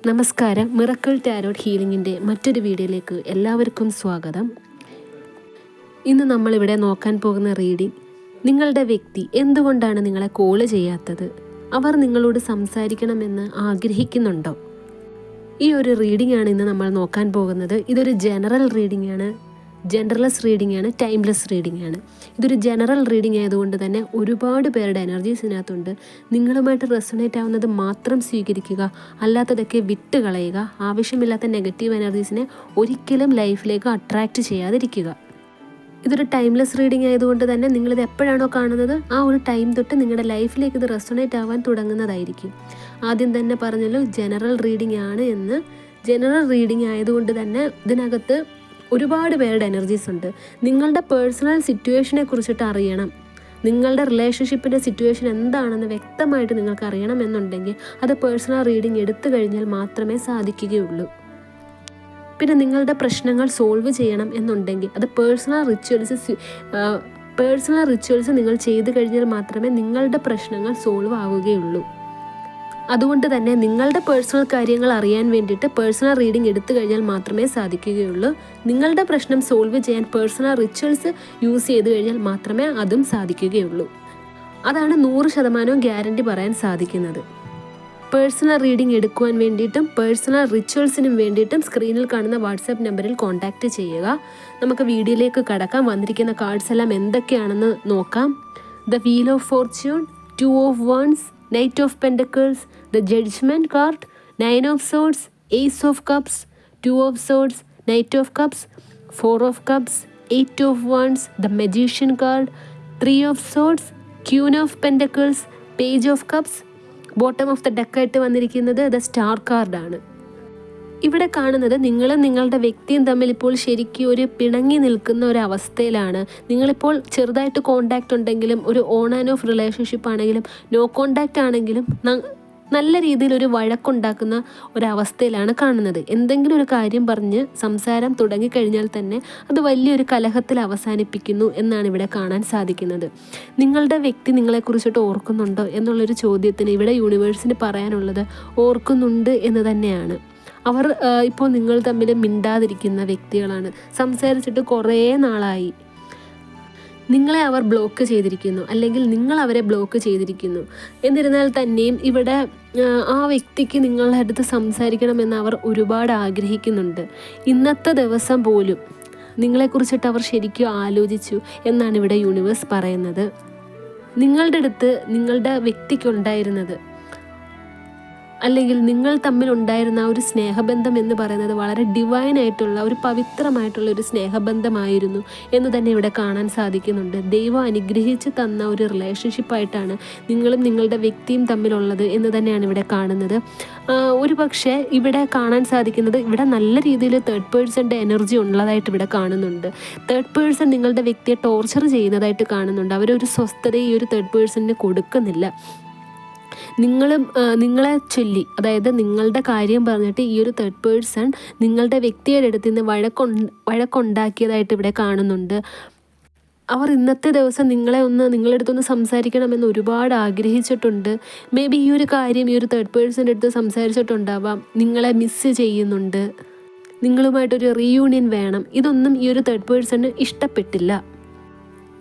നമസ്കാരം. Miracle tarot ഹീലിംഗിൻ്റെ മറ്റൊരു വീഡിയോയിലേക്ക് എല്ലാവർക്കും സ്വാഗതം. ഇന്ന് നമ്മളിവിടെ നോക്കാൻ പോകുന്ന റീഡിംഗ്, നിങ്ങളുടെ വ്യക്തി എന്തുകൊണ്ടാണ് നിങ്ങളെ കോള് ചെയ്യാത്തത്? അവർ നിങ്ങളോട് സംസാരിക്കണമെന്ന് ആഗ്രഹിക്കുന്നുണ്ടോ? ഈ ഒരു റീഡിംഗ് ആണ് ഇന്ന് നമ്മൾ നോക്കാൻ പോകുന്നത്. ഇതൊരു ജനറൽ റീഡിംഗ് ആണ്, ജനറൽലെസ് റീഡിംഗ് ആണ്, ടൈംലെസ് റീഡിംഗ് ആണ്. ഇതൊരു ജനറൽ റീഡിംഗ് ആയതുകൊണ്ട് തന്നെ ഒരുപാട് പേരുടെ എനർജീസ് ഇതിനകത്തുണ്ട്. നിങ്ങളുമായിട്ട് റെസൊണേറ്റ് ആവുന്നത് മാത്രം സ്വീകരിക്കുക, അല്ലാത്തതൊക്കെ വിട്ട് കളയുക. ആവശ്യമില്ലാത്ത നെഗറ്റീവ് എനർജീസിനെ ഒരിക്കലും ലൈഫിലേക്ക് അട്രാക്റ്റ് ചെയ്യാതിരിക്കുക. ഇതൊരു ടൈംലെസ് റീഡിംഗ് ആയതുകൊണ്ട് തന്നെ നിങ്ങളിത് എപ്പോഴാണോ കാണുന്നത് ആ ഒരു ടൈം തൊട്ട് നിങ്ങളുടെ ലൈഫിലേക്ക് ഇത് റെസൊണേറ്റ് ആവാൻ തുടങ്ങുന്നതായിരിക്കും. ആദ്യം തന്നെ പറഞ്ഞല്ലോ ജനറൽ റീഡിംഗ് ആണ് എന്ന്. ജനറൽ റീഡിംഗ് ആയതുകൊണ്ട് തന്നെ ഇതിനകത്ത് ഒരുപാട് പേരുടെ എനർജീസ് ഉണ്ട്. നിങ്ങളുടെ പേഴ്സണൽ സിറ്റുവേഷനെ കുറിച്ചിട്ട് അറിയണം, നിങ്ങളുടെ റിലേഷൻഷിപ്പിൻ്റെ സിറ്റുവേഷൻ എന്താണെന്ന് വ്യക്തമായിട്ട് നിങ്ങൾക്ക് അറിയണം എന്നുണ്ടെങ്കിൽ അത് പേഴ്സണൽ റീഡിംഗ് എടുത്തു കഴിഞ്ഞാൽ മാത്രമേ സാധിക്കുകയുള്ളൂ. പിന്നെ നിങ്ങളുടെ പ്രശ്നങ്ങൾ സോൾവ് ചെയ്യണം എന്നുണ്ടെങ്കിൽ അത് പേഴ്സണൽ റിച്വൽസ് നിങ്ങൾ ചെയ്തു കഴിഞ്ഞാൽ മാത്രമേ നിങ്ങളുടെ പ്രശ്നങ്ങൾ സോൾവ് ആവുകയുള്ളൂ. അതുകൊണ്ട് തന്നെ നിങ്ങളുടെ പേഴ്സണൽ കാര്യങ്ങൾ അറിയാൻ വേണ്ടിയിട്ട് പേഴ്സണൽ റീഡിംഗ് എടുത്തു കഴിഞ്ഞാൽ മാത്രമേ സാധിക്കുകയുള്ളൂ. നിങ്ങളുടെ പ്രശ്നം സോൾവ് ചെയ്യാൻ പേഴ്സണൽ റിച്വൽസ് യൂസ് ചെയ്ത് കഴിഞ്ഞാൽ മാത്രമേ അതും സാധിക്കുകയുള്ളൂ. അതാണ് 100% ഗ്യാരണ്ടി പറയാൻ സാധിക്കുന്നത്. പേഴ്സണൽ റീഡിംഗ് എടുക്കുവാൻ വേണ്ടിയിട്ടും പേഴ്സണൽ റിച്വൽസിനും വേണ്ടിയിട്ടും സ്ക്രീനിൽ കാണുന്ന വാട്സാപ്പ് നമ്പറിൽ കോൺടാക്റ്റ് ചെയ്യുക. നമുക്ക് വീഡിയോയിലേക്ക് കടക്കാം. വന്നിരിക്കുന്ന കാർഡ്സ് എല്ലാം എന്തൊക്കെയാണെന്ന് നോക്കാം. The wheel of Fortune, 2 of Wands, Knight of Pentacles, the Judgment card, 9 of Swords, Ace of Cups, 2 of Swords, Knight of Cups, 4 of Cups, 8 of Wands, the Magician card, 3 of Swords, Queen of Pentacles, Page of Cups. Bottom of the deck ആയിട്ട് വന്നിരിക്കുന്നത് the star കാർഡാണ്. ഇവിടെ കാണുന്നത് നിങ്ങളും നിങ്ങളുടെ വ്യക്തിയും തമ്മിൽ ഇപ്പോൾ ശരിക്കും ഒരു പിണങ്ങി നിൽക്കുന്ന ഒരു അവസ്ഥയിലാണ്. നിങ്ങളിപ്പോൾ ചെറുതായിട്ട് കോണ്ടാക്റ്റ് ഉണ്ടെങ്കിലും, ഒരു ഓൺ ആൻഡ് ഓഫ് റിലേഷൻഷിപ്പ് ആണെങ്കിലും, നോ കോണ്ടാക്റ്റ് ആണെങ്കിലും നല്ല രീതിയിൽ ഒരു വഴക്കുണ്ടാക്കുന്ന ഒരവസ്ഥയിലാണ് കാണുന്നത്. എന്തെങ്കിലും ഒരു കാര്യം പറഞ്ഞ് സംസാരം തുടങ്ങിക്കഴിഞ്ഞാൽ തന്നെ അത് വലിയൊരു കലഹത്തിൽ അവസാനിപ്പിക്കുന്നു എന്നാണ് ഇവിടെ കാണാൻ സാധിക്കുന്നത്. നിങ്ങളുടെ വ്യക്തി നിങ്ങളെക്കുറിച്ചിട്ട് ഓർക്കുന്നുണ്ടോ എന്നുള്ളൊരു ചോദ്യത്തിന് ഇവിടെ യൂണിവേഴ്സിന് പറയാനുള്ളത് ഓർക്കുന്നുണ്ട് എന്ന് തന്നെയാണ്. അവർ ഇപ്പോൾ നിങ്ങൾ തമ്മിൽ മിണ്ടാതിരിക്കുന്ന വ്യക്തികളാണ്. സംസാരിച്ചിട്ട് കുറേ നാളായി. നിങ്ങളെ അവർ ബ്ലോക്ക് ചെയ്തിരിക്കുന്നു, അല്ലെങ്കിൽ നിങ്ങൾ അവരെ ബ്ലോക്ക് ചെയ്തിരിക്കുന്നു. എന്നിരുന്നാൽ തന്നെയും ഇവിടെ ആ വ്യക്തിക്ക് നിങ്ങളുടെ അടുത്ത് സംസാരിക്കണമെന്ന് അവർ ഒരുപാട് ആഗ്രഹിക്കുന്നുണ്ട്. ഇന്നത്തെ ദിവസം പോലും നിങ്ങളെക്കുറിച്ചിട്ട് അവർ ശരിക്കും ആലോചിച്ചു എന്നാണ് ഇവിടെ യൂണിവേഴ്സ് പറയുന്നത്. നിങ്ങളുടെ അടുത്ത് നിങ്ങളുടെ വ്യക്തിക്കുണ്ടായിരുന്നത്, അല്ലെങ്കിൽ നിങ്ങൾ തമ്മിലുണ്ടായിരുന്ന ആ ഒരു സ്നേഹബന്ധം എന്ന് പറയുന്നത് വളരെ ഡിവൈനായിട്ടുള്ള ഒരു പവിത്രമായിട്ടുള്ള ഒരു സ്നേഹബന്ധമായിരുന്നു എന്ന് തന്നെ ഇവിടെ കാണാൻ സാധിക്കുന്നുണ്ട്. ദൈവം അനുഗ്രഹിച്ച് തന്ന ഒരു റിലേഷൻഷിപ്പായിട്ടാണ് നിങ്ങളും നിങ്ങളുടെ വ്യക്തിയും തമ്മിലുള്ളത് എന്ന് തന്നെയാണ് ഇവിടെ കാണുന്നത്. ഒരു പക്ഷേ ഇവിടെ കാണാൻ സാധിക്കുന്നത് ഇവിടെ നല്ല രീതിയിൽ തേർഡ് പേഴ്സൻ്റെ എനർജി ഉള്ളതായിട്ട് ഇവിടെ കാണുന്നുണ്ട്. തേർഡ് പേഴ്സൺ നിങ്ങളുടെ വ്യക്തിയെ ടോർച്ചർ ചെയ്യുന്നതായിട്ട് കാണുന്നുണ്ട്. അവരൊരു സ്വസ്ഥത ഈ ഒരു തേർഡ് പേഴ്സണിന് കൊടുക്കുന്നില്ല. നിങ്ങളെ ചൊല്ലി, അതായത് നിങ്ങളുടെ കാര്യം പറഞ്ഞിട്ട് ഈ ഒരു തേർഡ് പേഴ്സൺ നിങ്ങളുടെ വ്യക്തിയുടെ അടുത്ത് നിന്ന് വഴക്കുണ്ടാക്കിയതായിട്ട് ഇവിടെ കാണുന്നുണ്ട്. അവർ ഇന്നത്തെ ദിവസം നിങ്ങളുടെ അടുത്തൊന്ന് സംസാരിക്കണമെന്ന് ഒരുപാട് ആഗ്രഹിച്ചിട്ടുണ്ട്. മേ ബി ഈ ഒരു കാര്യം ഈ ഒരു തേർഡ് പേഴ്സൻ്റെ അടുത്ത് സംസാരിച്ചിട്ടുണ്ടാവാം. നിങ്ങളെ മിസ് ചെയ്യുന്നുണ്ട്, നിങ്ങളുമായിട്ടൊരു റീയൂണിയൻ വേണം. ഇതൊന്നും ഈ ഒരു തേർഡ് പേഴ്സണ് ഇഷ്ടപ്പെട്ടില്ല.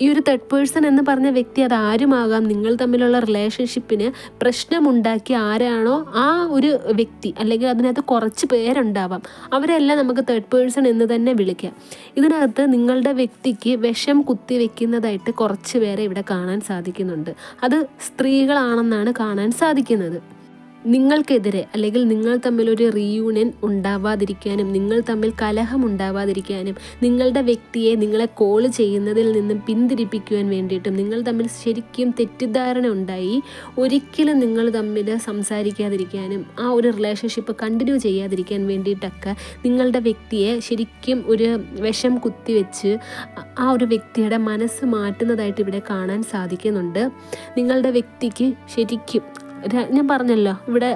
ഈ ഒരു തേർഡ് പേഴ്സൺ എന്ന് പറഞ്ഞ വ്യക്തി അത് ആരുമാകാം. നിങ്ങൾ തമ്മിലുള്ള റിലേഷൻഷിപ്പിന് പ്രശ്നമുണ്ടാക്കിയ ആരാണോ ആ ഒരു വ്യക്തി, അല്ലെങ്കിൽ അതിനകത്ത് കുറച്ച് പേരുണ്ടാവാം. അവരെല്ലാം നമുക്ക് തേർഡ് പേഴ്സൺ എന്ന് തന്നെ വിളിക്കാം. ഇതിനകത്ത് നിങ്ങളുടെ വ്യക്തിക്ക് വിഷം കുത്തി വെക്കുന്നതായിട്ട് കുറച്ച് പേരെ ഇവിടെ കാണാൻ സാധിക്കുന്നുണ്ട്. അത് സ്ത്രീകളാണെന്നാണ് കാണാൻ സാധിക്കുന്നത്. നിങ്ങൾക്കെതിരെ, അല്ലെങ്കിൽ നിങ്ങൾ തമ്മിലൊരു റീയൂണിയൻ ഉണ്ടാവാതിരിക്കാനും, നിങ്ങൾ തമ്മിൽ കലഹം ഉണ്ടാവാതിരിക്കാനും, നിങ്ങളുടെ വ്യക്തിയെ നിങ്ങളെ കോൾ ചെയ്യുന്നതിൽ നിന്നും പിന്തിരിപ്പിക്കുവാൻ വേണ്ടിയിട്ടും, നിങ്ങൾ തമ്മിൽ ശരിക്കും തെറ്റിദ്ധാരണ ഉണ്ടായി ഒരിക്കലും നിങ്ങൾ തമ്മിൽ സംസാരിക്കാതിരിക്കാനും, ആ ഒരു റിലേഷൻഷിപ്പ് കണ്ടിന്യൂ ചെയ്യാതിരിക്കാൻ വേണ്ടിയിട്ടൊക്കെ നിങ്ങളുടെ വ്യക്തിയെ ശരിക്കും ഒരു വിഷം കുത്തിവെച്ച് ആ ഒരു വ്യക്തിയുടെ മനസ്സ് മാറ്റുന്നതായിട്ട് ഇവിടെ കാണാൻ സാധിക്കുന്നുണ്ട്. നിങ്ങളുടെ വ്യക്തിക്ക് ശരിക്കും, ഞാൻ പറഞ്ഞല്ലോ ഇവിടെ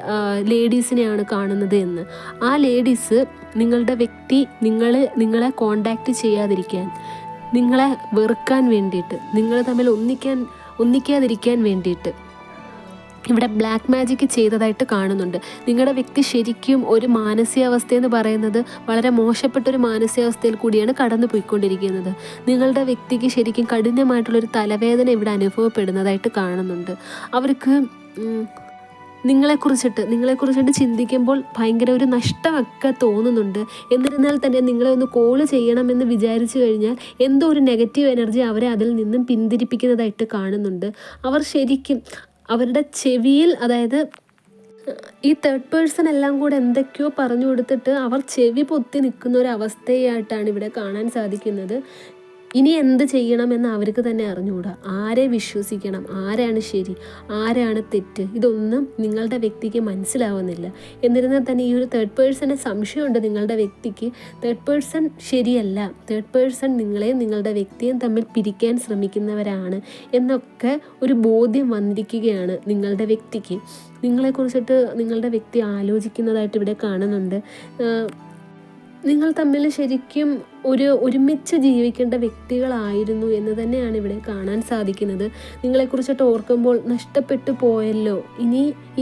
ലേഡീസിനെയാണ് കാണുന്നത് എന്ന്. ആ ലേഡീസ് നിങ്ങളുടെ വ്യക്തി നിങ്ങളെ കോണ്ടാക്റ്റ് ചെയ്യാതിരിക്കാൻ, നിങ്ങളെ വെറുക്കാൻ വേണ്ടിയിട്ട്, നിങ്ങൾ തമ്മിൽ ഒന്നിക്കാതിരിക്കാൻ വേണ്ടിയിട്ട് ഇവിടെ ബ്ലാക്ക് മാജിക് ചെയ്തതായിട്ട് കാണുന്നുണ്ട്. നിങ്ങളുടെ വ്യക്തി ശരിക്കും ഒരു മാനസികാവസ്ഥയെന്ന് പറയുന്നത് വളരെ മോശപ്പെട്ടൊരു മാനസികാവസ്ഥയിൽ കൂടിയാണ് കടന്നു പോയിക്കൊണ്ടിരിക്കുന്നത്. നിങ്ങളുടെ വ്യക്തിക്ക് ശരിക്കും കഠിനമായിട്ടുള്ളൊരു തലവേദന ഇവിടെ അനുഭവപ്പെടുന്നതായിട്ട് കാണുന്നുണ്ട്. അവർക്ക് നിങ്ങളെക്കുറിച്ചിട്ട് ചിന്തിക്കുമ്പോൾ ഭയങ്കര ഒരു നഷ്ടമൊക്കെ തോന്നുന്നുണ്ട്. എന്നിരുന്നാൽ തന്നെ നിങ്ങളെ ഒന്ന് കോൾ ചെയ്യണമെന്ന് വിചാരിച്ചു കഴിഞ്ഞാൽ എന്തോ ഒരു നെഗറ്റീവ് എനർജി അവരെ അതിൽ നിന്നും പിന്തിരിപ്പിക്കുന്നതായിട്ട് കാണുന്നുണ്ട്. അവർ ശരിക്കും അവരുടെ ചെവിയിൽ, അതായത് ഈ തേർഡ് പേഴ്സൺ എല്ലാം കൂടെ എന്തൊക്കെയോ പറഞ്ഞു കൊടുത്തിട്ട് അവർ ചെവി പൊത്തി നിൽക്കുന്ന ഒരു അവസ്ഥയായിട്ടാണ് ഇവിടെ കാണാൻ സാധിക്കുന്നത്. ഇനി എന്ത് ചെയ്യണമെന്ന് അവർക്ക് തന്നെ അറിഞ്ഞുകൂടാ. ആരെ വിശ്വസിക്കണം, ആരാണ് ശരി, ആരാണ് തെറ്റ്, ഇതൊന്നും നിങ്ങളുടെ വ്യക്തിക്ക് മനസ്സിലാവുന്നില്ല. എന്നിരുന്നാൽ തന്നെ ഈ ഒരു തേർഡ് പേഴ്സണെ സംശയമുണ്ട് നിങ്ങളുടെ വ്യക്തിക്ക്. തേർഡ് പേഴ്സൺ ശരിയല്ല, തേർഡ് പേഴ്സൺ നിങ്ങളെയും നിങ്ങളുടെ വ്യക്തിയും തമ്മിൽ പിരിക്കാൻ ശ്രമിക്കുന്നവരാണ് എന്നൊക്കെ ഒരു ബോധ്യം വന്നിരിക്കുകയാണ് നിങ്ങളുടെ വ്യക്തിക്ക്. നിങ്ങളെക്കുറിച്ചിട്ട് നിങ്ങളുടെ വ്യക്തി ആലോചിക്കുന്നതായിട്ട് ഇവിടെ കാണുന്നുണ്ട്. നിങ്ങൾ തമ്മിൽ ശരിക്കും ഒരുമിച്ച് ജീവിക്കേണ്ട വ്യക്തികളായിരുന്നു എന്ന് തന്നെയാണ് ഇവിടെ കാണാൻ സാധിക്കുന്നത്. നിങ്ങളെക്കുറിച്ചിട്ട് ഓർക്കുമ്പോൾ നഷ്ടപ്പെട്ടു പോയല്ലോ,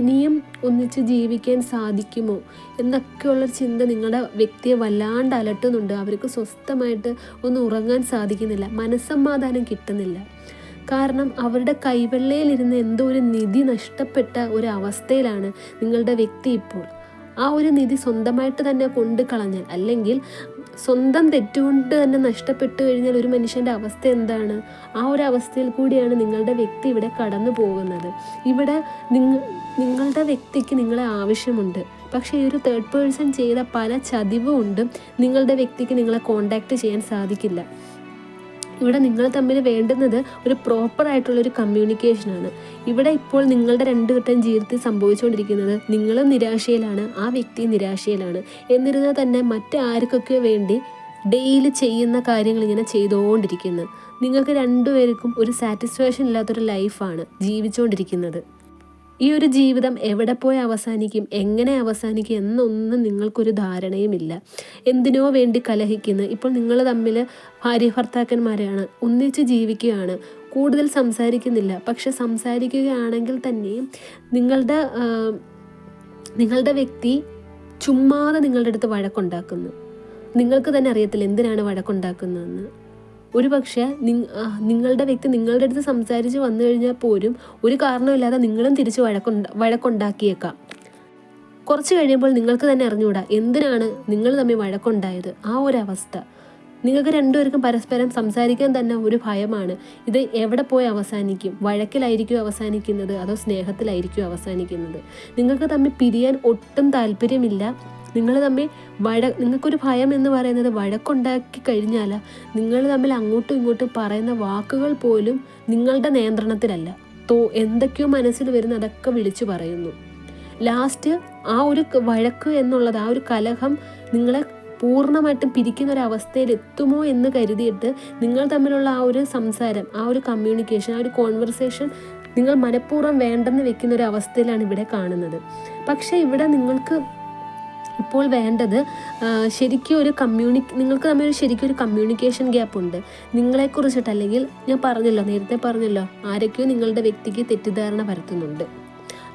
ഇനിയും ഒന്നിച്ച് ജീവിക്കാൻ സാധിക്കുമോ എന്നൊക്കെയുള്ളൊരു ചിന്ത നിങ്ങളുടെ വ്യക്തിയെ വല്ലാണ്ട് അലട്ടുന്നുണ്ട്. അവർക്ക് സ്വസ്ഥമായിട്ട് ഒന്ന് ഉറങ്ങാൻ സാധിക്കുന്നില്ല, മനസ്സമാധാനം കിട്ടുന്നില്ല. കാരണം അവരുടെ കൈവെള്ളയിലിരുന്ന് എന്തോ ഒരു നിധി നഷ്ടപ്പെട്ട ഒരു അവസ്ഥയിലാണ് നിങ്ങളുടെ വ്യക്തി ഇപ്പോൾ. ആ ഒരു നിധി സ്വന്തമായിട്ട് തന്നെ കൊണ്ട് കളഞ്ഞാൽ, അല്ലെങ്കിൽ സ്വന്തം തെറ്റുകൊണ്ട് തന്നെ നഷ്ടപ്പെട്ടു കഴിഞ്ഞാൽ ഒരു മനുഷ്യൻ്റെ അവസ്ഥ എന്താണ്? ആ ഒരു അവസ്ഥയിൽ കൂടിയാണ് നിങ്ങളുടെ വ്യക്തി ഇവിടെ കടന്നു പോകുന്നത്. ഇവിടെ നിങ്ങളുടെ വ്യക്തിക്ക് നിങ്ങളെ ആവശ്യമുണ്ട്. പക്ഷേ ഈ ഒരു തേർഡ് പേഴ്സൺ ചെയ്ത പല ചതിവുകൊണ്ടും നിങ്ങളുടെ വ്യക്തിക്ക് നിങ്ങളെ കോണ്ടാക്ട് ചെയ്യാൻ സാധിക്കില്ല. ഇവിടെ നിങ്ങൾ തമ്മിൽ വേണ്ടുന്നത് ഒരു പ്രോപ്പറായിട്ടുള്ളൊരു കമ്മ്യൂണിക്കേഷനാണ്. ഇവിടെ ഇപ്പോൾ നിങ്ങളുടെ രണ്ടുകൂട്ടം ജീവിതത്തിൽ സംഭവിച്ചുകൊണ്ടിരിക്കുന്നത്, നിങ്ങളും നിരാശയിലാണ്, ആ വ്യക്തിയും നിരാശയിലാണ്. എന്നിരുന്നാൽ തന്നെ മറ്റാർക്കൊക്കെ വേണ്ടി ഡെയിലി ചെയ്യുന്ന കാര്യങ്ങൾ ഇങ്ങനെ ചെയ്തുകൊണ്ടിരിക്കുന്നു. നിങ്ങൾക്ക് രണ്ടുപേർക്കും ഒരു സാറ്റിസ്ഫാക്ഷൻ ഇല്ലാത്തൊരു ലൈഫാണ് ജീവിച്ചുകൊണ്ടിരിക്കുന്നത്. ഈ ഒരു ജീവിതം എവിടെ പോയി അവസാനിക്കും, എങ്ങനെ അവസാനിക്കും എന്നൊന്നും നിങ്ങൾക്കൊരു ധാരണയുമില്ല. എന്തിനോ വേണ്ടി കലഹിക്കുന്നു. ഇപ്പോൾ നിങ്ങൾ തമ്മിൽ ഭാര്യ ഭർത്താക്കന്മാരാണ്, ഒന്നിച്ച് ജീവിക്കുകയാണ്, കൂടുതൽ സംസാരിക്കുന്നില്ല. പക്ഷെ സംസാരിക്കുകയാണെങ്കിൽ തന്നെയും നിങ്ങളുടെ വ്യക്തി ചുമ്മാതെ നിങ്ങളുടെ അടുത്ത് വഴക്കുണ്ടാക്കുന്നു. നിങ്ങൾക്ക് തന്നെ അറിയത്തില്ല എന്തിനാണ് വഴക്കുണ്ടാക്കുന്നതെന്ന്. ഒരു പക്ഷേ നിങ്ങളുടെ വ്യക്തി നിങ്ങളുടെ അടുത്ത് സംസാരിച്ച് വന്നു കഴിഞ്ഞാൽ പോലും ഒരു കാരണമില്ലാതെ നിങ്ങളും തിരിച്ച് വഴക്കുണ്ടാക്കിയേക്കാം. കുറച്ച് കഴിയുമ്പോൾ നിങ്ങൾക്ക് തന്നെ അറിഞ്ഞുകൂടാ എന്തിനാണ് നിങ്ങൾ തമ്മിൽ വഴക്കുണ്ടായത്. ആ ഒരു അവസ്ഥ നിങ്ങൾക്ക് രണ്ടുപേർക്കും പരസ്പരം സംസാരിക്കാൻ തന്നെ ഒരു ഭയമാണ്. ഇത് എവിടെ പോയി അവസാനിക്കും? വഴക്കിലായിരിക്കും അവസാനിക്കുന്നത്, അതോ സ്നേഹത്തിലായിരിക്കും അവസാനിക്കുന്നത്? നിങ്ങൾക്ക് തമ്മിൽ പിരിയാൻ ഒട്ടും താല്പര്യമില്ല. നിങ്ങൾ തമ്മിൽ നിങ്ങൾക്കൊരു ഭയം എന്ന് പറയുന്നത് വഴക്കുണ്ടാക്കി കഴിഞ്ഞാൽ നിങ്ങൾ തമ്മിൽ അങ്ങോട്ടും ഇങ്ങോട്ടും പറയുന്ന വാക്കുകൾ പോലും നിങ്ങളുടെ നിയന്ത്രണത്തിലല്ല. എന്തൊക്കെയോ മനസ്സിൽ വരുന്ന അതൊക്കെ വിളിച്ചു പറയുന്നു. ലാസ്റ്റ് ആ ഒരു വഴക്ക് എന്നുള്ളത്, ആ ഒരു കലഹം നിങ്ങളെ പൂർണ്ണമായിട്ടും പിരിക്കുന്ന ഒരു അവസ്ഥയിൽ എത്തുമോ എന്ന് കരുതിയിട്ട് നിങ്ങൾ തമ്മിലുള്ള ആ ഒരു സംസാരം, ആ ഒരു കമ്മ്യൂണിക്കേഷൻ, ആ ഒരു കോൺവെർസേഷൻ നിങ്ങൾ മനഃപൂർവ്വം വേണ്ടെന്ന് വെക്കുന്ന ഒരു അവസ്ഥയിലാണ് ഇവിടെ കാണുന്നത്. പക്ഷേ ഇവിടെ നിങ്ങൾക്ക് ഇപ്പോൾ വേണ്ടത് ശരിക്കും നിങ്ങൾക്ക് തമ്മിൽ ശരിക്കും ഒരു കമ്മ്യൂണിക്കേഷൻ ഗ്യാപ്പ് ഉണ്ട്. നിങ്ങളെക്കുറിച്ചിട്ട്, അല്ലെങ്കിൽ ഞാൻ നേരത്തെ പറഞ്ഞല്ലോ ആരൊക്കെയോ നിങ്ങളുടെ വ്യക്തിക്ക് തെറ്റിദ്ധാരണ പരത്തുന്നുണ്ട്.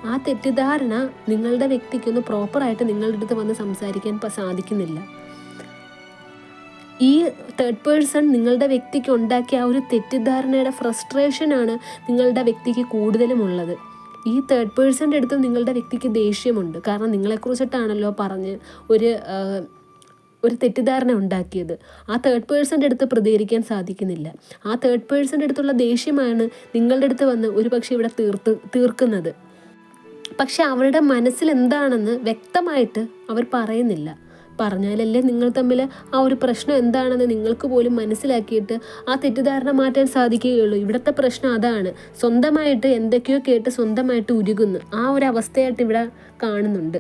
ആ തെറ്റിദ്ധാരണ നിങ്ങളുടെ വ്യക്തിക്കൊന്ന് പ്രോപ്പറായിട്ട് നിങ്ങളുടെ അടുത്ത് വന്ന് സംസാരിക്കാൻ സാധിക്കുന്നില്ല. ഈ തേർഡ് പേഴ്സൺ നിങ്ങളുടെ വ്യക്തിക്ക് ഉണ്ടാക്കിയ ആ ഒരു തെറ്റിദ്ധാരണയുടെ ഫ്രസ്ട്രേഷനാണ് നിങ്ങളുടെ വ്യക്തിക്ക് കൂടുതലും ഉള്ളത്. ഈ തേർഡ് പേഴ്സൻ്റെ അടുത്ത് നിങ്ങളുടെ വ്യക്തിക്ക് ദേഷ്യമുണ്ട്. കാരണം നിങ്ങളെക്കുറിച്ചിട്ടാണല്ലോ പറഞ്ഞ് ഒരു തെറ്റിദ്ധാരണ ഉണ്ടാക്കിയത്. ആ തേർഡ് പേഴ്സൻ്റെ അടുത്ത് പ്രതികരിക്കാൻ സാധിക്കുന്നില്ല. ആ തേർഡ് പേഴ്സൻ്റെ അടുത്തുള്ള ദേഷ്യമാണ് നിങ്ങളുടെ അടുത്ത് വന്ന് ഒരു പക്ഷേ ഇവിടെ തീർക്കുന്നത്. പക്ഷെ അവരുടെ മനസ്സിൽ എന്താണെന്ന് വ്യക്തമായിട്ട് അവർ പറയുന്നില്ല. പറഞ്ഞാലല്ലേ നിങ്ങൾ തമ്മിൽ ആ ഒരു പ്രശ്നം എന്താണെന്ന് നിങ്ങൾക്ക് പോലും മനസ്സിലാക്കിയിട്ട് ആ തെറ്റിദ്ധാരണ മാറ്റാൻ സാധിക്കുകയുള്ളൂ. ഇവിടുത്തെ പ്രശ്നം അതാണ്. സ്വന്തമായിട്ട് എന്തൊക്കെയോ കേട്ട് സ്വന്തമായിട്ട് ഉരുകുന്നു. ആ ഒരു അവസ്ഥയായിട്ട് ഇവിടെ കാണുന്നുണ്ട്.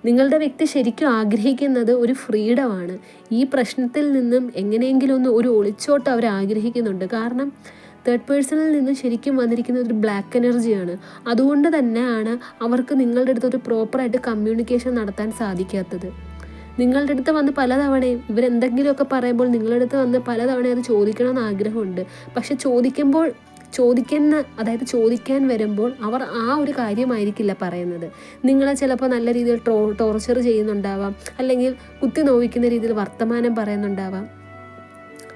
നിങ്ങളുടെ വ്യക്തി ശരിക്കും ആഗ്രഹിക്കുന്നത് ഒരു ഫ്രീഡമാണ്. ഈ പ്രശ്നത്തിൽ നിന്നും എങ്ങനെയെങ്കിലും ഒരു ഒളിച്ചോട്ട് അവർ ആഗ്രഹിക്കുന്നുണ്ട്. കാരണം തേർഡ് പേഴ്സണിൽ നിന്ന് ശരിക്കും വന്നിരിക്കുന്ന ഒരു ബ്ലാക്ക് എനർജിയാണ്. അതുകൊണ്ട് തന്നെയാണ് അവർക്ക് നിങ്ങളുടെ അടുത്ത് ഒരു പ്രോപ്പറായിട്ട് കമ്മ്യൂണിക്കേഷൻ നടത്താൻ സാധിക്കാത്തത്. നിങ്ങളുടെ അടുത്ത് വന്ന് പലതവണയും ഇവരെന്തെങ്കിലുമൊക്കെ പറയുമ്പോൾ നിങ്ങളുടെ അടുത്ത് വന്ന് പലതവണയും അത് ചോദിക്കണമെന്ന് ആഗ്രഹമുണ്ട്. പക്ഷെ ചോദിക്കാൻ വരുമ്പോൾ അവർ ആ ഒരു കാര്യമായിരിക്കില്ല പറയുന്നത്. നിങ്ങളെ ചിലപ്പോൾ നല്ല രീതിയിൽ ടോർച്ചർ ചെയ്യുന്നുണ്ടാവാം, അല്ലെങ്കിൽ കുത്തി നോവിക്കുന്ന രീതിയിൽ വർത്തമാനം പറയുന്നുണ്ടാവാം,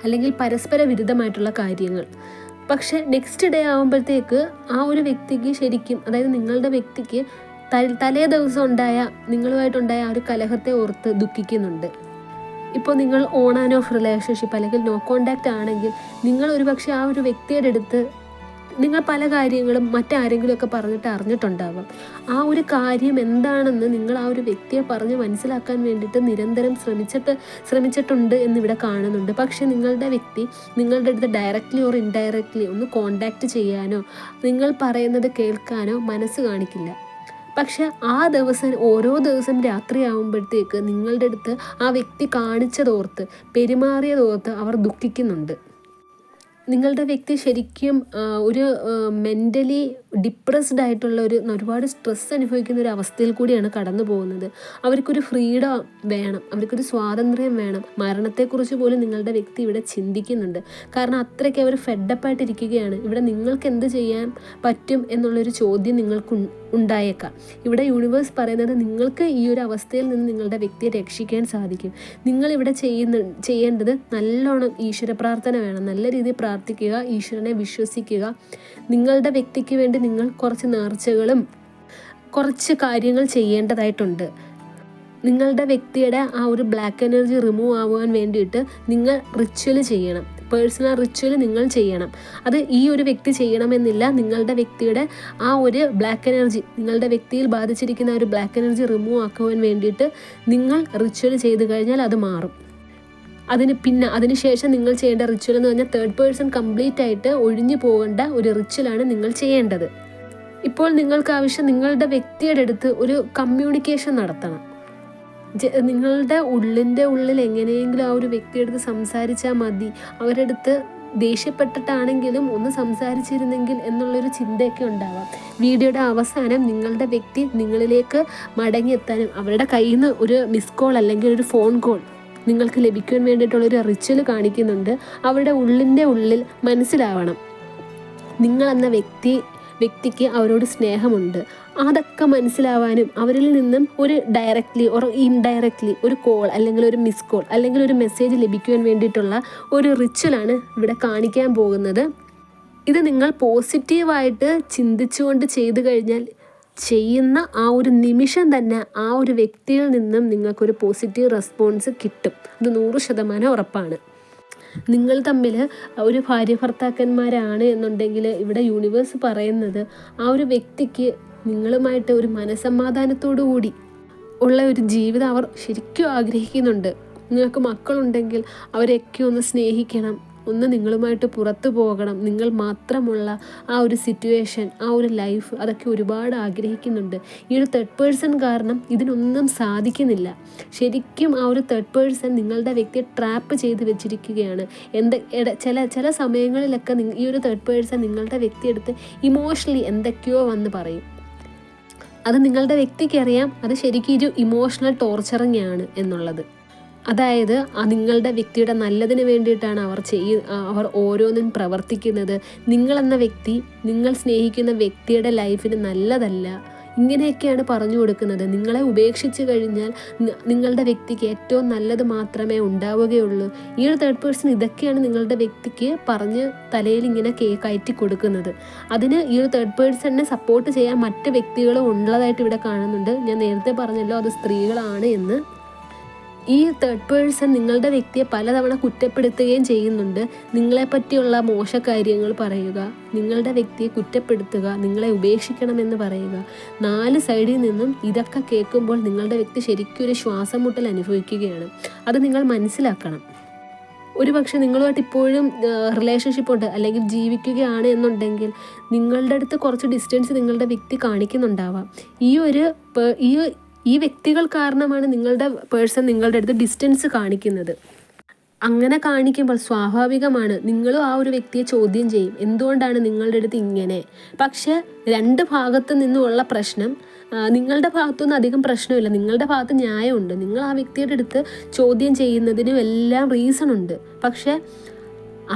അല്ലെങ്കിൽ പരസ്പര വിരുദ്ധമായിട്ടുള്ള കാര്യങ്ങൾ. പക്ഷെ നെക്സ്റ്റ് ഡേ ആകുമ്പോഴത്തേക്ക് ആ ഒരു വ്യക്തിക്ക് ശരിക്കും, അതായത് നിങ്ങളുടെ വ്യക്തിക്ക് തലേ ദിവസം നിങ്ങളുമായിട്ടുണ്ടായ ആ ഒരു കലഹത്തെ ഓർത്ത് ദുഃഖിക്കുന്നുണ്ട്. ഇപ്പോൾ നിങ്ങൾ ഓൺ ആൻഡ് ഓഫ് റിലേഷൻഷിപ്പ് അല്ലെങ്കിൽ നോ കോണ്ടാക്റ്റ് ആണെങ്കിൽ നിങ്ങൾ ഒരുപക്ഷെ ആ ഒരു വ്യക്തിയുടെ അടുത്ത് നിങ്ങൾ പല കാര്യങ്ങളും മറ്റാരെങ്കിലുമൊക്കെ പറഞ്ഞിട്ട് അറിഞ്ഞിട്ടുണ്ടാവാം. ആ ഒരു കാര്യം എന്താണെന്ന് നിങ്ങൾ ആ ഒരു വ്യക്തിയെ പറഞ്ഞ് മനസ്സിലാക്കാൻ വേണ്ടിയിട്ട് നിരന്തരം ശ്രമിച്ചിട്ടുണ്ട് എന്നിവിടെ കാണുന്നുണ്ട്. പക്ഷെ നിങ്ങളുടെ വ്യക്തി നിങ്ങളുടെ അടുത്ത് ഡയറക്റ്റ്ലി ഓർ ഇൻഡയറക്റ്റ്ലി ഒന്ന് കോണ്ടാക്റ്റ് ചെയ്യാനോ നിങ്ങൾ പറയുന്നത് കേൾക്കാനോ മനസ്സ് കാണിക്കില്ല. പക്ഷെ ഓരോ ദിവസം രാത്രിയാവുമ്പോഴത്തേക്ക് നിങ്ങളുടെ അടുത്ത് ആ വ്യക്തി കാണിച്ചതോർത്ത് പെരുമാറിയതോർത്ത് അവർ ദുഃഖിക്കുന്നുണ്ട്. നിങ്ങളുടെ വ്യക്തി ശരിക്കും ഒരു മെൻ്റലി ഡിപ്രസ്ഡ് ആയിട്ടുള്ള ഒരുപാട് സ്ട്രെസ് അനുഭവിക്കുന്ന ഒരു അവസ്ഥയിൽ കൂടിയാണ് കടന്നു പോകുന്നത്. അവർക്കൊരു ഫ്രീഡം വേണം, അവർക്കൊരു സ്വാതന്ത്ര്യം വേണം. മരണത്തെക്കുറിച്ച് പോലും നിങ്ങളുടെ വ്യക്തി ഇവിടെ ചിന്തിക്കുന്നുണ്ട്. കാരണം അത്രയ്ക്ക് അവർ ഫെഡപ്പായിട്ടിരിക്കുകയാണ്. ഇവിടെ നിങ്ങൾക്ക് എന്ത് ചെയ്യാൻ പറ്റും എന്നുള്ളൊരു ചോദ്യം നിങ്ങൾക്ക് ഉണ്ടായേക്കാം. ഇവിടെ യൂണിവേഴ്സ് പറയുന്നത് നിങ്ങൾക്ക് ഈ ഒരു അവസ്ഥയിൽ നിന്ന് നിങ്ങളുടെ വ്യക്തിയെ രക്ഷിക്കാൻ സാധിക്കും. നിങ്ങളിവിടെ ചെയ്യേണ്ടത് നല്ലോണം ഈശ്വര പ്രാർത്ഥന വേണം. നല്ല രീതിയിൽ പ്രാർത്ഥിക്കുക, ഈശ്വരനെ വിശ്വസിക്കുക. നിങ്ങളുടെ വ്യക്തിക്ക് വേണ്ടി നിങ്ങൾ കുറച്ച് നേർച്ചകളും കുറച്ച് കാര്യങ്ങൾ ചെയ്യേണ്ടതായിട്ടുണ്ട്. നിങ്ങളുടെ വ്യക്തിയുടെ ആ ഒരു ബ്ലാക്ക് എനർജി റിമൂവ് ആവാൻ വേണ്ടിയിട്ട് നിങ്ങൾ റിച്വൽ ചെയ്യണം. പേഴ്സണൽ റിച്വൽ നിങ്ങൾ ചെയ്യണം. അത് ഈ ഒരു വ്യക്തി ചെയ്യണമെന്നില്ല. നിങ്ങളുടെ വ്യക്തിയുടെ ആ ഒരു ബ്ലാക്ക് എനർജി, നിങ്ങളുടെ വ്യക്തിയിൽ ബാധിച്ചിരിക്കുന്ന ഒരു ബ്ലാക്ക് എനർജി റിമൂവ് ആക്കുവാൻ വേണ്ടിയിട്ട് നിങ്ങൾ റിച്വൽ ചെയ്ത് കഴിഞ്ഞാൽ അത് മാറും. അതിനുശേഷം നിങ്ങൾ ചെയ്യേണ്ട റിച്വൽ എന്ന് പറഞ്ഞാൽ തേർഡ് പേഴ്സൺ കംപ്ലീറ്റ് ആയിട്ട് ഒഴിഞ്ഞു പോകേണ്ട ഒരു റിച്വലാണ് നിങ്ങൾ ചെയ്യേണ്ടത്. ഇപ്പോൾ നിങ്ങൾക്ക് ആവശ്യം നിങ്ങളുടെ വ്യക്തിയുടെ അടുത്ത് ഒരു കമ്മ്യൂണിക്കേഷൻ നടത്തണം. നിങ്ങളുടെ ഉള്ളിൽ എങ്ങനെയെങ്കിലും ആ ഒരു വ്യക്തിയുടെ അടുത്ത് സംസാരിച്ചാൽ മതി, അവരുടെ അടുത്ത് ദേഷ്യപ്പെട്ടിട്ടാണെങ്കിലും ഒന്ന് സംസാരിച്ചിരുന്നെങ്കിൽ എന്നുള്ളൊരു ചിന്തയൊക്കെ ഉണ്ടാവാം. വീഡിയോയുടെ അവസാനം നിങ്ങളുടെ വ്യക്തി നിങ്ങളിലേക്ക് മടങ്ങിയെത്താനും അവരുടെ കയ്യിൽ നിന്ന് ഒരു മിസ് കോൾ അല്ലെങ്കിൽ ഒരു ഫോൺ കോൾ നിങ്ങൾക്ക് ലഭിക്കുവാൻ വേണ്ടിയിട്ടുള്ളൊരു റിച്വൽ കാണിക്കുന്നുണ്ട്. അവരുടെ ഉള്ളിൽ മനസ്സിലാവണം നിങ്ങളെന്ന വ്യക്തിക്ക് അവരോട് സ്നേഹമുണ്ട്. അതൊക്കെ മനസ്സിലാവാനും അവരിൽ നിന്നും ഒരു ഡയറക്റ്റ്ലി ഓർ ഇൻഡയറക്റ്റ്ലി ഒരു കോൾ അല്ലെങ്കിൽ ഒരു മിസ് കോൾ അല്ലെങ്കിൽ ഒരു മെസ്സേജ് ലഭിക്കുവാൻ വേണ്ടിയിട്ടുള്ള ഒരു റിച്വലാണ് ഇവിടെ കാണിക്കാൻ പോകുന്നത്. ഇത് നിങ്ങൾ പോസിറ്റീവായിട്ട് ചിന്തിച്ചുകൊണ്ട് ചെയ്തു കഴിഞ്ഞാൽ ചെയ്യുന്ന ആ ഒരു നിമിഷം തന്നെ ആ ഒരു വ്യക്തിയിൽ നിന്നും നിങ്ങൾക്കൊരു പോസിറ്റീവ് റെസ്പോൺസ് കിട്ടും. ഇത് 100% ഉറപ്പാണ്. നിങ്ങൾ തമ്മിൽ ഒരു ഭാര്യ ഭർത്താക്കന്മാരാണ് എന്നുണ്ടെങ്കിൽ ഇവിടെ യൂണിവേഴ്സ് പറയുന്നത് ആ ഒരു വ്യക്തിക്ക് നിങ്ങളുമായിട്ട് ഒരു മനസ്സമാധാനത്തോടു കൂടി ഉള്ള ഒരു ജീവിതം അവർ ശരിക്കും ആഗ്രഹിക്കുന്നുണ്ട്. നിങ്ങൾക്ക് മക്കളുണ്ടെങ്കിൽ അവരെയൊക്കെ ഒന്ന് സ്നേഹിക്കണം, ഒന്ന് നിങ്ങളുമായിട്ട് പുറത്തു പോകണം, നിങ്ങൾ മാത്രമുള്ള ആ ഒരു സിറ്റുവേഷൻ, ആ ഒരു ലൈഫ്, അതൊക്കെ ഒരുപാട് ആഗ്രഹിക്കുന്നുണ്ട്. ഈ ഒരു തേർഡ് പേഴ്സൺ കാരണം ഇതിനൊന്നും സാധിക്കുന്നില്ല. ശരിക്കും ആ ഒരു തേർഡ് പേഴ്സൺ നിങ്ങളുടെ വ്യക്തിയെ ട്രാപ്പ് ചെയ്ത് വെച്ചിരിക്കുകയാണ്. ചില സമയങ്ങളിലൊക്കെ ഈ ഒരു തേർഡ് പേഴ്സൺ നിങ്ങളുടെ വ്യക്തിയെടുത്ത് ഇമോഷണലി എന്തൊക്കെയോ വന്ന് പറയും. അത് നിങ്ങളുടെ വ്യക്തിക്കറിയാം അത് ശരിക്കും ഒരു ഇമോഷണൽ ടോർച്ചറിങ് ആണ് എന്നുള്ളത്. അതായത് നിങ്ങളുടെ വ്യക്തിയുടെ നല്ലതിന് വേണ്ടിയിട്ടാണ് അവർ ഓരോന്നും പ്രവർത്തിക്കുന്നത്. നിങ്ങളെന്ന വ്യക്തി നിങ്ങൾ സ്നേഹിക്കുന്ന വ്യക്തിയുടെ ലൈഫിന് നല്ലതല്ല, ഇങ്ങനെയൊക്കെയാണ് പറഞ്ഞു കൊടുക്കുന്നത്. നിങ്ങളെ ഉപേക്ഷിച്ച് കഴിഞ്ഞാൽ നിങ്ങളുടെ വ്യക്തിക്ക് ഏറ്റവും നല്ലത് മാത്രമേ ഉണ്ടാവുകയുള്ളൂ. ഈ ഒരു തേർഡ് പേഴ്സൺ ഇതൊക്കെയാണ് നിങ്ങളുടെ വ്യക്തിക്ക് പറഞ്ഞ് തലയിൽ ഇങ്ങനെ കയറ്റി കൊടുക്കുന്നത്. അതിന് ഈ ഒരു തേർഡ് പേഴ്സണിനെ സപ്പോർട്ട് ചെയ്യാൻ മറ്റ് വ്യക്തികളും ഉള്ളതായിട്ട് ഇവിടെ കാണുന്നുണ്ട്. ഞാൻ നേരത്തെ പറഞ്ഞല്ലോ അത് സ്ത്രീകളാണ് എന്ന്. ഈ തേർഡ് പേഴ്സൺ നിങ്ങളുടെ വ്യക്തിയെ പലതവണ കുറ്റപ്പെടുത്തുകയും ചെയ്യുന്നുണ്ട്. നിങ്ങളെപ്പറ്റിയുള്ള മോശകാര്യങ്ങൾ പറയുക, നിങ്ങളുടെ വ്യക്തിയെ കുറ്റപ്പെടുത്തുക, നിങ്ങളെ ഉപേക്ഷിക്കണമെന്ന് പറയുക. 4 സൈഡിൽ നിന്നും ഇതൊക്കെ കേൾക്കുമ്പോൾ നിങ്ങളുടെ വ്യക്തി ശരിക്കും ഒരു ശ്വാസം മുട്ടൽ അനുഭവിക്കുകയാണ്. അത് നിങ്ങൾ മനസ്സിലാക്കണം. ഒരുപക്ഷെ നിങ്ങളുമായിട്ട് ഇപ്പോഴും റിലേഷൻഷിപ്പ് ഉണ്ട് അല്ലെങ്കിൽ ജീവിക്കുകയാണ് എന്നുണ്ടെങ്കിൽ നിങ്ങളുടെ അടുത്ത് കുറച്ച് ഡിസ്റ്റൻസ് നിങ്ങളുടെ വ്യക്തി കാണിക്കുന്നുണ്ടാവാം. ഈ വ്യക്തികൾ കാരണമാണ് നിങ്ങളുടെ പേഴ്സൺ നിങ്ങളുടെ അടുത്ത് ഡിസ്റ്റൻസ് കാണിക്കുന്നത്. അങ്ങനെ കാണിക്കുമ്പോൾ സ്വാഭാവികമാണ് നിങ്ങളും ആ ഒരു വ്യക്തിയെ ചോദ്യം ചെയ്യും, എന്തുകൊണ്ടാണ് നിങ്ങളുടെ അടുത്ത് ഇങ്ങനെ. പക്ഷെ 2 ഭാഗത്തു നിന്നുമുള്ള പ്രശ്നം, നിങ്ങളുടെ ഭാഗത്തുനിന്ന് അധികം പ്രശ്നമില്ല, നിങ്ങളുടെ ഭാഗത്ത് ന്യായമുണ്ട്. നിങ്ങൾ ആ വ്യക്തിയുടെ അടുത്ത് ചോദ്യം ചെയ്യുന്നതിനും എല്ലാം റീസൺ ഉണ്ട്. പക്ഷെ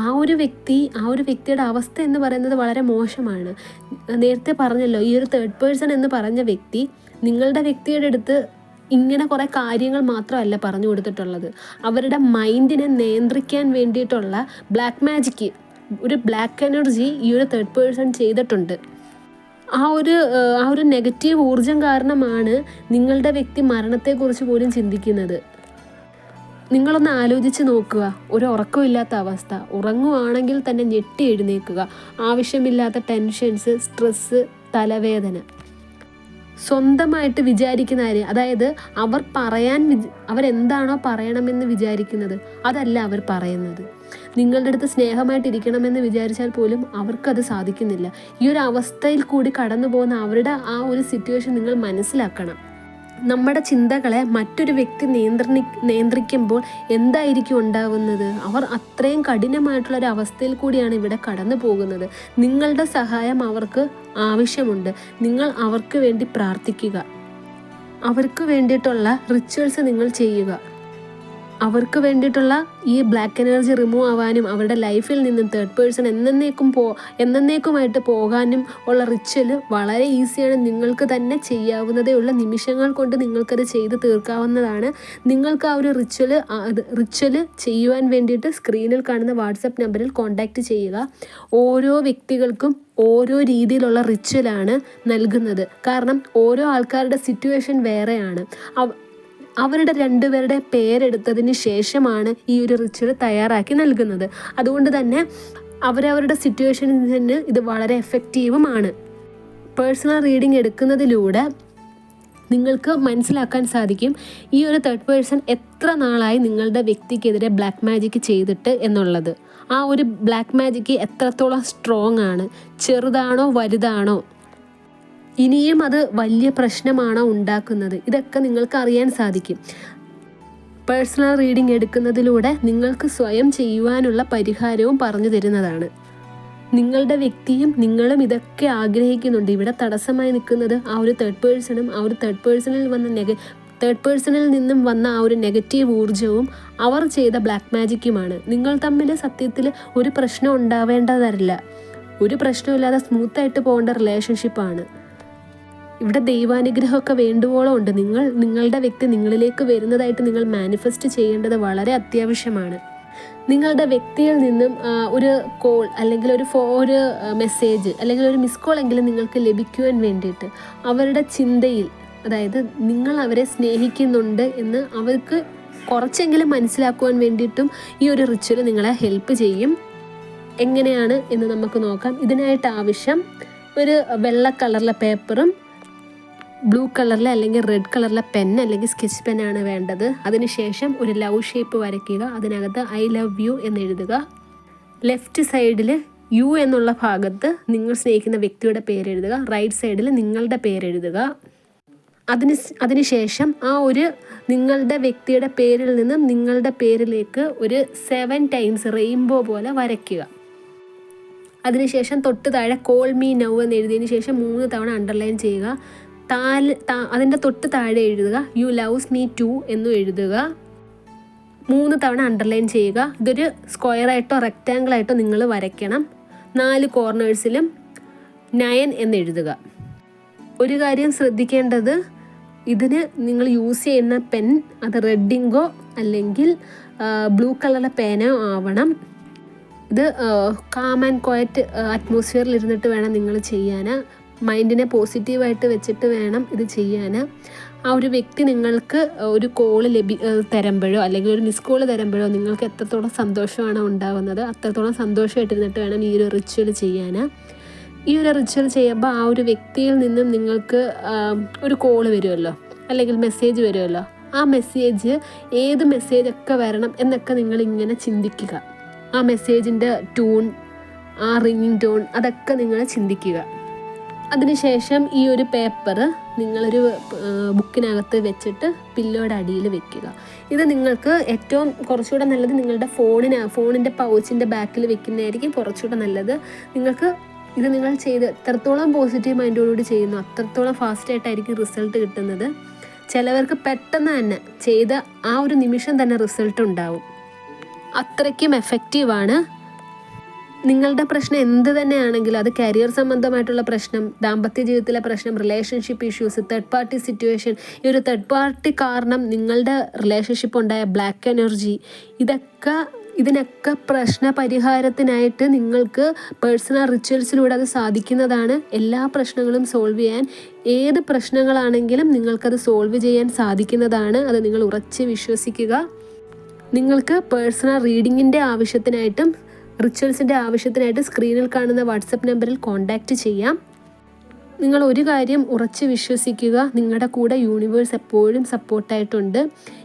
ആ ഒരു വ്യക്തിയുടെ അവസ്ഥ എന്ന് പറയുന്നത് വളരെ മോശമാണ്. നേരത്തെ പറഞ്ഞല്ലോ, ഈ ഒരു തേർഡ് പേഴ്സൺ എന്ന് പറഞ്ഞ വ്യക്തി നിങ്ങളുടെ വ്യക്തിയുടെ അടുത്ത് ഇങ്ങനെ കുറേ കാര്യങ്ങൾ മാത്രമല്ല പറഞ്ഞു കൊടുത്തിട്ടുള്ളത്. അവരുടെ മൈൻഡിനെ നിയന്ത്രിക്കാൻ വേണ്ടിയിട്ടുള്ള ബ്ലാക്ക് മാജിക്ക്, ഒരു ബ്ലാക്ക് എനർജി ഈ ഒരു തേർഡ് പേഴ്സൺ ചെയ്തിട്ടുണ്ട്. ആ ഒരു നെഗറ്റീവ് ഊർജം കാരണമാണ് നിങ്ങളുടെ വ്യക്തി മരണത്തെക്കുറിച്ച് പോലും ചിന്തിക്കുന്നത്. നിങ്ങളൊന്ന് ആലോചിച്ച് നോക്കുക. ഒരു ഉറക്കമില്ലാത്ത അവസ്ഥ, ഉറങ്ങുവാണെങ്കിൽ തന്നെ ഞെട്ടി എഴുന്നേൽക്കുക, ആവശ്യമില്ലാത്ത ടെൻഷൻസ്, സ്ട്രെസ്സ്, തലവേദന. സ്വന്തമായിട്ട് വിചാരിക്കുന്ന കാര്യം, അതായത് അവരെന്താണോ പറയണമെന്ന് വിചാരിക്കുന്നത് അതല്ല അവർ പറയുന്നത്. നിങ്ങളുടെ അടുത്ത് സ്നേഹമായിട്ടിരിക്കണമെന്ന് വിചാരിച്ചാൽ പോലും അവർക്കത് സാധിക്കുന്നില്ല. ഈ ഒരു അവസ്ഥയിൽ കൂടി കടന്നു പോകുന്ന അവരുടെ ആ ഒരു സിറ്റുവേഷൻ നിങ്ങൾ മനസ്സിലാക്കണം. നമ്മുടെ ചിന്തകളെ മറ്റൊരു വ്യക്തി നിയന്ത്രിക്കുമ്പോൾ എന്തായിരിക്കും ഉണ്ടാവുന്നത്? അവർ അത്രയും കഠിനമായിട്ടുള്ളൊരു അവസ്ഥയിൽ കൂടിയാണ് ഇവിടെ കടന്നു പോകുന്നത്. നിങ്ങളുടെ സഹായം അവർക്ക് ആവശ്യമുണ്ട്. നിങ്ങൾ അവർക്ക് വേണ്ടി പ്രാർത്ഥിക്കുക, അവർക്ക് വേണ്ടിയിട്ടുള്ള റിച്വൽസ് നിങ്ങൾ ചെയ്യുക. അവർക്ക് വേണ്ടിയിട്ടുള്ള ഈ ബ്ലാക്ക് എനർജി റിമൂവ് ആവാനും അവരുടെ ലൈഫിൽ നിന്നും തേർഡ് പേഴ്സൺ എന്നേക്കുമായിട്ട് പോകാനും ഉള്ള റിച്വൽ വളരെ ഈസിയാണ്. നിങ്ങൾക്ക് തന്നെ ചെയ്യാവുന്നതേ ഉള്ള നിമിഷങ്ങൾ കൊണ്ട് നിങ്ങൾക്കത് ചെയ്ത് തീർക്കാവുന്നതാണ്. നിങ്ങൾക്ക് ആ ഒരു റിച്വൽ ചെയ്യുവാൻ വേണ്ടിയിട്ട് സ്ക്രീനിൽ കാണുന്ന വാട്സപ്പ് നമ്പറിൽ കോൺടാക്റ്റ് ചെയ്യുക. ഓരോ വ്യക്തികൾക്കും ഓരോ രീതിയിലുള്ള റിച്വലാണ് നൽകുന്നത്. കാരണം ഓരോ ആൾക്കാരുടെ സിറ്റുവേഷൻ വേറെയാണ്. അവരുടെ രണ്ടുപേരുടെ പേരെടുത്തതിന് ശേഷമാണ് ഈ ഒരു റിച്വൽ തയ്യാറാക്കി നൽകുന്നത്. അതുകൊണ്ട് തന്നെ അവരവരുടെ സിറ്റുവേഷനിന് ഇത് വളരെ എഫക്റ്റീവുമാണ്. പേഴ്സണൽ റീഡിംഗ് എടുക്കുന്നതിലൂടെ നിങ്ങൾക്ക് മനസ്സിലാക്കാൻ സാധിക്കും ഈ ഒരു തേർഡ് പേഴ്സൺ എത്ര നാളായി നിങ്ങളുടെ വ്യക്തിക്കെതിരെ ബ്ലാക്ക് മാജിക് ചെയ്തിട്ട് എന്നുള്ളത്. ആ ഒരു ബ്ലാക്ക് മാജിക് എത്രത്തോളം സ്ട്രോങ് ആണ്, ചെറുതാണോ വലുതാണോ, ഇനിയും അത് വലിയ പ്രശ്നമാണോ ഉണ്ടാക്കുന്നത്, ഇതൊക്കെ നിങ്ങൾക്ക് അറിയാൻ സാധിക്കും. പേഴ്സണൽ റീഡിംഗ് എടുക്കുന്നതിലൂടെ നിങ്ങൾക്ക് സ്വയം ചെയ്യുവാനുള്ള പരിഹാരവും പറഞ്ഞു തരുന്നതാണ്. നിങ്ങളുടെ വ്യക്തിയും നിങ്ങളും ഇതൊക്കെ ആഗ്രഹിക്കുന്നുണ്ട്. ഇവിടെ തടസ്സമായി നിൽക്കുന്നത് ആ ഒരു തേർഡ് പേഴ്സണും ആ ഒരു തേർഡ് പേഴ്സണിൽ നിന്നും വന്ന ആ ഒരു നെഗറ്റീവ് ഊർജവും അവർ ചെയ്ത ബ്ലാക്ക് മാജിക്കുമാണ്. നിങ്ങൾ തമ്മിൽ സത്യത്തിൽ ഒരു പ്രശ്നം ഉണ്ടാവേണ്ടതല്ല, ഒരു പ്രശ്നമില്ലാതെ സ്മൂത്തായിട്ട് പോകേണ്ട റിലേഷൻഷിപ്പാണ്. ഇവിടെ ദൈവാനുഗ്രഹമൊക്കെ വേണ്ടുവോളം ഉണ്ട്. നിങ്ങളുടെ വ്യക്തി നിങ്ങളിലേക്ക് വരുന്നതായിട്ട് നിങ്ങൾ മാനിഫെസ്റ്റ് ചെയ്യേണ്ടത് വളരെ അത്യാവശ്യമാണ്. നിങ്ങളുടെ വ്യക്തിയിൽ നിന്നും ഒരു കോൾ അല്ലെങ്കിൽ ഒരു മെസ്സേജ് അല്ലെങ്കിൽ ഒരു മിസ് കോൾ എങ്കിലും നിങ്ങൾക്ക് ലഭിക്കുവാൻ വേണ്ടിയിട്ട് അവരുടെ ചിന്തയിൽ, അതായത് നിങ്ങൾ അവരെ സ്നേഹിക്കുന്നുണ്ട് എന്ന് അവർക്ക് കുറച്ചെങ്കിലും മനസ്സിലാക്കുവാൻ വേണ്ടിയിട്ടും ഈ ഒരു റിച്വൽ നിങ്ങളെ ഹെൽപ്പ് ചെയ്യും. എങ്ങനെയാണ് എന്ന് നമുക്ക് നോക്കാം. ഇതിനായിട്ട് ആവശ്യം ഒരു വെള്ള കളറിലെ പേപ്പറും ബ്ലൂ കളറിലെ അല്ലെങ്കിൽ റെഡ് കളറിലെ പെൻ അല്ലെങ്കിൽ സ്കെച്ച് പെന്നാണ് വേണ്ടത്. അതിനുശേഷം ഒരു ലവ് ഷേപ്പ് വരയ്ക്കുക. അതിനകത്ത് ഐ ലവ് യു എന്ന് എഴുതുക. ലെഫ്റ്റ് സൈഡിൽ യു എന്നുള്ള ഭാഗത്ത് നിങ്ങൾ സ്നേഹിക്കുന്ന വ്യക്തിയുടെ പേരെഴുതുക. റൈറ്റ് സൈഡിൽ നിങ്ങളുടെ പേരെഴുതുക. അതിനുശേഷം ആ ഒരു നിങ്ങളുടെ വ്യക്തിയുടെ പേരിൽ നിന്നും നിങ്ങളുടെ പേരിലേക്ക് ഒരു 7 ടൈംസ് റെയിൻബോ പോലെ വരയ്ക്കുക. അതിനുശേഷം തൊട്ട് താഴെ കോൾ മീ നൗ എന്ന് എഴുതിയതിന് ശേഷം 3 തവണ അണ്ടർലൈൻ ചെയ്യുക. അതിൻ്റെ തൊട്ട് താഴെ എഴുതുക യു ലവ്സ് മീ ടു എന്നും എഴുതുക. 3 തവണ അണ്ടർലൈൻ ചെയ്യുക. ഇതൊരു സ്ക്വയറായിട്ടോ റെക്റ്റാങ്കിളായിട്ടോ നിങ്ങൾ വരയ്ക്കണം. 4 കോർണേഴ്സിലും 9 എന്ന് എഴുതുക. ഒരു കാര്യം ശ്രദ്ധിക്കേണ്ടത്, ഇതിന് നിങ്ങൾ യൂസ് ചെയ്യുന്ന പെൻ അത് റെഡ് ഇങ്കോ അല്ലെങ്കിൽ ബ്ലൂ കളറിലെ പേനോ ആവണം. ഇത് കാം ആൻഡ് ക്വയറ്റ് അറ്റ്മോസ്ഫിയറിൽ ഇരുന്നിട്ട് വേണം നിങ്ങൾ ചെയ്യാൻ. മൈൻഡിനെ പോസിറ്റീവായിട്ട് വെച്ചിട്ട് വേണം ഇത് ചെയ്യാൻ. ആ ഒരു വ്യക്തി നിങ്ങൾക്ക് ഒരു കോള് തരുമ്പോഴോ അല്ലെങ്കിൽ ഒരു മിസ് കോള് തരുമ്പോഴോ നിങ്ങൾക്ക് എത്രത്തോളം സന്തോഷമാണ് ഉണ്ടാകുന്നത്, അത്രത്തോളം സന്തോഷമായിട്ടിരുന്നിട്ട് വേണം ഈ ഒരു റിച്വൽ ചെയ്യാൻ. ഈ ഒരു റിച്വൽ ചെയ്യുമ്പോൾ ആ ഒരു വ്യക്തിയിൽ നിന്നും നിങ്ങൾക്ക് ഒരു കോള് വരുമല്ലോ അല്ലെങ്കിൽ മെസ്സേജ് വരുമല്ലോ. ആ മെസ്സേജ് ഏത് മെസ്സേജൊക്കെ വരണം എന്നൊക്കെ നിങ്ങളിങ്ങനെ ചിന്തിക്കുക. ആ മെസ്സേജിൻ്റെ ട്യൂൺ, ആ റിങ്ങിങ് ടോൺ, അതൊക്കെ നിങ്ങൾ ചിന്തിക്കുക. അതിനുശേഷം ഈ ഒരു പേപ്പർ നിങ്ങളൊരു ബുക്കിനകത്ത് വെച്ചിട്ട് പില്ലോയുടെ അടിയിൽ വെക്കുക. ഇത് നിങ്ങൾക്ക് ഏറ്റവും കുറച്ചുകൂടെ നല്ലത് നിങ്ങളുടെ ഫോണിൻ്റെ പൗച്ചിൻ്റെ ബാക്കിൽ വെക്കുന്നതായിരിക്കും കുറച്ചുകൂടെ നല്ലത്. നിങ്ങൾ ചെയ്ത് എത്രത്തോളം പോസിറ്റീവ് മൈൻഡോടുകൂടി ചെയ്യുന്നു അത്രത്തോളം ഫാസ്റ്റായിട്ടായിരിക്കും റിസൾട്ട് കിട്ടുന്നത്. ചിലവർക്ക് പെട്ടെന്ന് തന്നെ ചെയ്ത ആ ഒരു നിമിഷം തന്നെ റിസൾട്ട് ഉണ്ടാവും. അത്രയ്ക്കും എഫക്റ്റീവാണ്. നിങ്ങളുടെ പ്രശ്നം എന്ത് തന്നെയാണെങ്കിലും, അത് കരിയർ സംബന്ധമായിട്ടുള്ള പ്രശ്നം, ദാമ്പത്യ ജീവിതത്തിലെ പ്രശ്നം, relationship issues, third party situation, ഈ ഒരു തേർഡ് പാർട്ടി കാരണം നിങ്ങളുടെ റിലേഷൻഷിപ്പ് ഉണ്ടായ ബ്ലാക്ക് എനർജി, ഇതിനൊക്കെ പ്രശ്ന പരിഹാരത്തിനായിട്ട് നിങ്ങൾക്ക് പേഴ്സണൽ റിച്വൽസിലൂടെ അത് സാധിക്കുന്നതാണ്. എല്ലാ പ്രശ്നങ്ങളും സോൾവ് ചെയ്യാൻ, ഏത് പ്രശ്നങ്ങളാണെങ്കിലും നിങ്ങൾക്കത് സോൾവ് ചെയ്യാൻ സാധിക്കുന്നതാണ്. അത് നിങ്ങൾ ഉറച്ച് വിശ്വസിക്കുക. നിങ്ങൾക്ക് പേഴ്സണൽ റീഡിങ്ങിൻ്റെ ആവശ്യത്തിനായിട്ടും റിച്വൽസിൻ്റെ ആവശ്യത്തിനായിട്ട് സ്ക്രീനിൽ കാണുന്ന വാട്സപ്പ് നമ്പറിൽ കോൺടാക്റ്റ് ചെയ്യാം. നിങ്ങൾ ഒരു കാര്യം ഉറച്ച് വിശ്വസിക്കുക, നിങ്ങളുടെ കൂടെ യൂണിവേഴ്സ് എപ്പോഴും സപ്പോർട്ടായിട്ടുണ്ട്.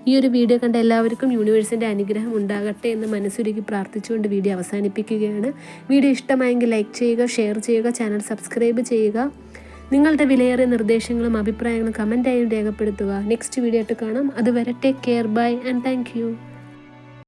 ഈ ഒരു വീഡിയോ കണ്ട എല്ലാവർക്കും യൂണിവേഴ്സിൻ്റെ അനുഗ്രഹം ഉണ്ടാകട്ടെ എന്ന് മനസ്സുരുകി പ്രാർത്ഥിച്ചുകൊണ്ട് വീഡിയോ അവസാനിപ്പിക്കുകയാണ്. വീഡിയോ ഇഷ്ടമായെങ്കിൽ ലൈക്ക് ചെയ്യുക, ഷെയർ ചെയ്യുക, ചാനൽ സബ്സ്ക്രൈബ് ചെയ്യുക. നിങ്ങളുടെ വിലയേറിയ നിർദ്ദേശങ്ങളും അഭിപ്രായങ്ങളും കമൻറ്റായും രേഖപ്പെടുത്തുക. നെക്സ്റ്റ് വീഡിയോ ആയിട്ട് കാണാം. അതുവരെ take care, bye and thank U.